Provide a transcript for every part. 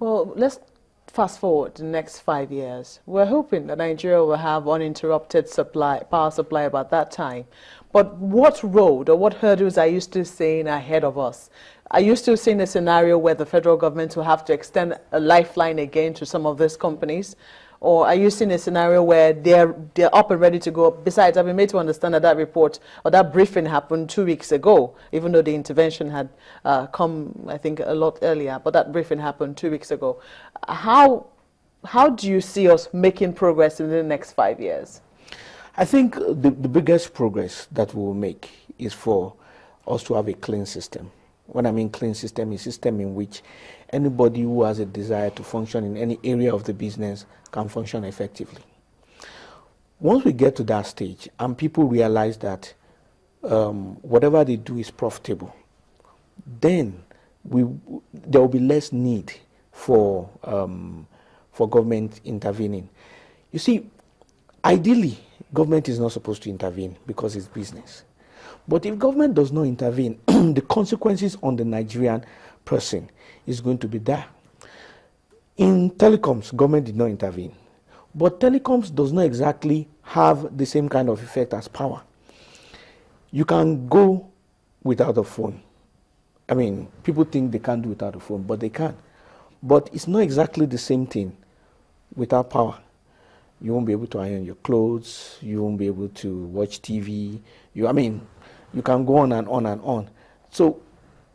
Well, let's fast forward the next 5 years. We're hoping that Nigeria will have uninterrupted power supply about that time. But what road or what hurdles are you still seeing ahead of us? Are you still seeing a scenario where the federal government will have to extend a lifeline again to some of these companies? Or are you seeing a scenario where they're up and ready to go? Besides, I've been made to understand that that report or that briefing happened 2 weeks ago, even though the intervention had come, I think, a lot earlier. But that briefing happened 2 weeks ago. How do you see us making progress in the next 5 years? I think the biggest progress that we will make is for us to have a clean system. When I mean clean system, a system in which anybody who has a desire to function in any area of the business can function effectively. Once we get to that stage and people realize that whatever they do is profitable, then there will be less need for government intervening. You see, ideally, government is not supposed to intervene because it's business. But if government does not intervene, the consequences on the Nigerian person is going to be there. In telecoms, government did not intervene. But telecoms does not exactly have the same kind of effect as power. You can go without a phone. I mean, people think they can't do without a phone, but they can. But it's not exactly the same thing without power. You won't be able to iron your clothes. You won't be able to watch TV. You can go on and on and on. So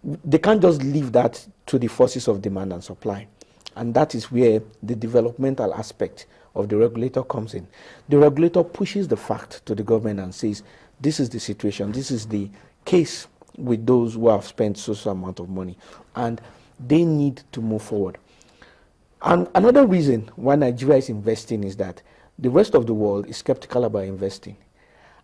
they can't just leave that to the forces of demand and supply. And that is where the developmental aspect of the regulator comes in. The regulator pushes the fact to the government and says, this is the situation, this is the case with those who have spent such amount of money, and they need to move forward. And another reason why Nigeria is investing is that the rest of the world is skeptical about investing.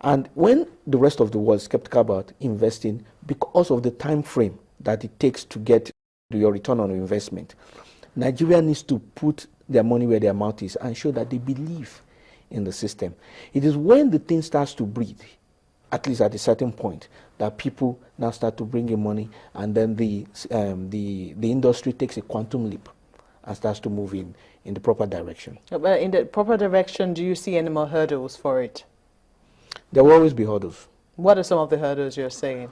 And when the rest of the world is skeptical about investing because of the time frame that it takes to get your return on investment, Nigeria needs to put their money where their mouth is and show that they believe in the system. It is when the thing starts to breathe, at least at a certain point, that people now start to bring in money, and then the industry takes a quantum leap and starts to move in the proper direction. But in the proper direction, do you see any more hurdles for it? There will always be hurdles. What are some of the hurdles you're saying?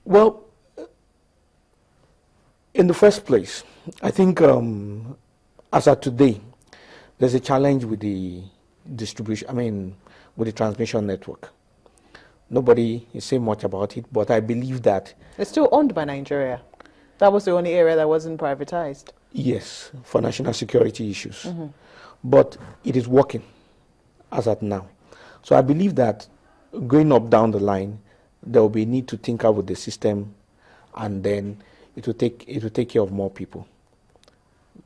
Well, in the first place, I think as of today, there's a challenge with the distribution, with the transmission network. Nobody is saying much about it, but I believe that... It's still owned by Nigeria. That was the only area that wasn't privatized. Yes, for national security issues. Mm-hmm. But it is working as at now. So I believe that going up down the line, there will be a need to tinker with the system, and then it will take care of more people.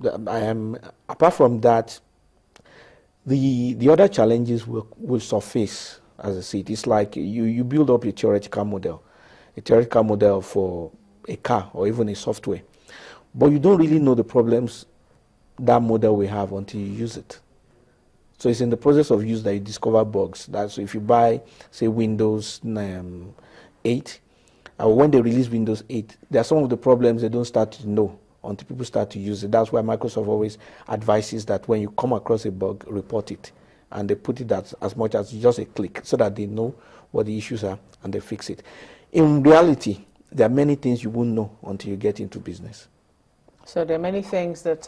Apart from that, the other challenges will surface as I see it. It's like you build up a theoretical model for a car or even a software, but you don't really know the problems that model will have until you use it. So it's in the process of use that you discover bugs. So if you buy, say, Windows 8, when they release Windows 8, there are some of the problems they don't start to know until people start to use it. That's why Microsoft always advises that when you come across a bug, report it. And they put it as much as just a click so that they know what the issues are and they fix it. In reality, there are many things you won't know until you get into business. So there are many things that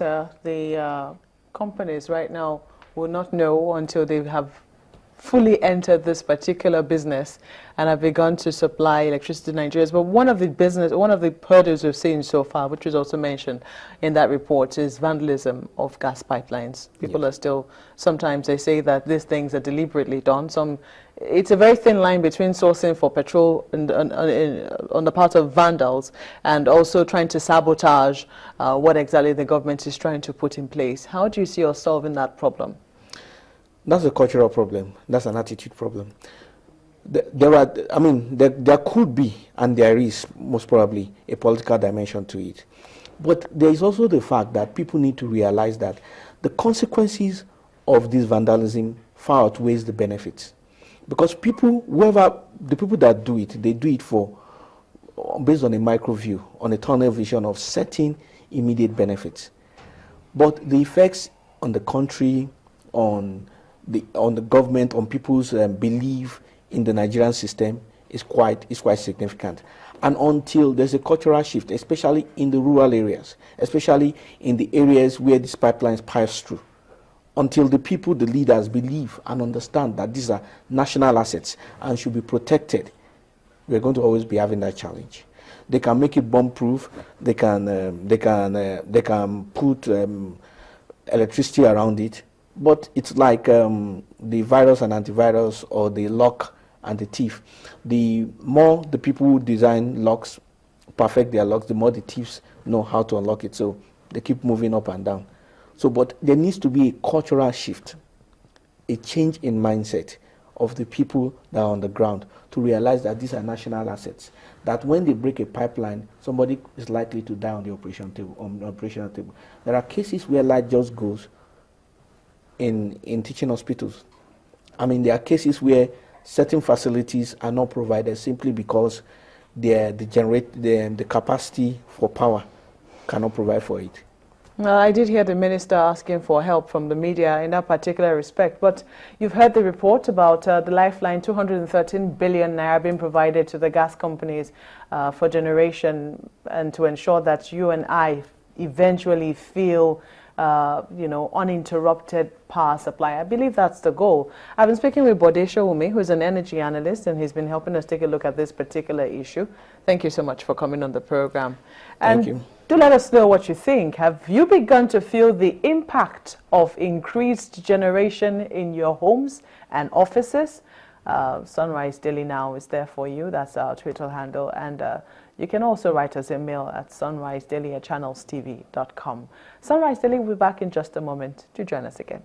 the companies right now will not know until they have fully entered this particular business and have begun to supply electricity to Nigerians. But one of the hurdles we've seen so far, which was also mentioned in that report, is vandalism of gas pipelines. People are still, sometimes they say that these things are deliberately done. It's a very thin line between sourcing for petrol on the part of vandals and also trying to sabotage what exactly the government is trying to put in place. How do you see us solving that problem? That's a cultural problem. That's an attitude problem. There could be, and there is most probably, a political dimension to it. But there is also the fact that people need to realize that the consequences of this vandalism far outweighs the benefits. Because the people that do it, they do it based on a micro view, on a tunnel vision of certain immediate benefits. But the effects on the country, on the government, on people's belief in the Nigerian system is quite significant. And until there's a cultural shift, especially in the rural areas, especially in the areas where these pipelines pass through, until the people, the leaders, believe and understand that these are national assets and should be protected, we're going to always be having that challenge. They can make it bomb-proof. They can put electricity around it, but it's like the virus and antivirus, or the lock and the thief. The more the people who design locks perfect their locks, the more the thieves know how to unlock it. So they keep moving up and down. So, but there needs to be a cultural shift, a change in mindset of the people that are on the ground to realize that these are national assets. That when they break a pipeline, somebody is likely to die on the operational table. There are cases where light just goes in teaching hospitals. I mean, there are cases where certain facilities are not provided simply because the capacity for power cannot provide for it. Well, I did hear the minister asking for help from the media in that particular respect, but you've heard the report about the lifeline, 213 billion naira being provided to the gas companies for generation and to ensure that you and I eventually feel uninterrupted power supply. I believe that's the goal. I've been speaking with Bode Showumi, who's an energy analyst, and he's been helping us take a look at this particular issue. Thank you so much for coming on the program. And Thank you. Do let us know what you think. Have you begun to feel the impact of increased generation in your homes and offices? Sunrise Daily Now is there for you. That's our Twitter handle. And you can also write us a mail at sunrisedaily@channelstv.com. Sunrise Daily will be back in just a moment. Do join us again.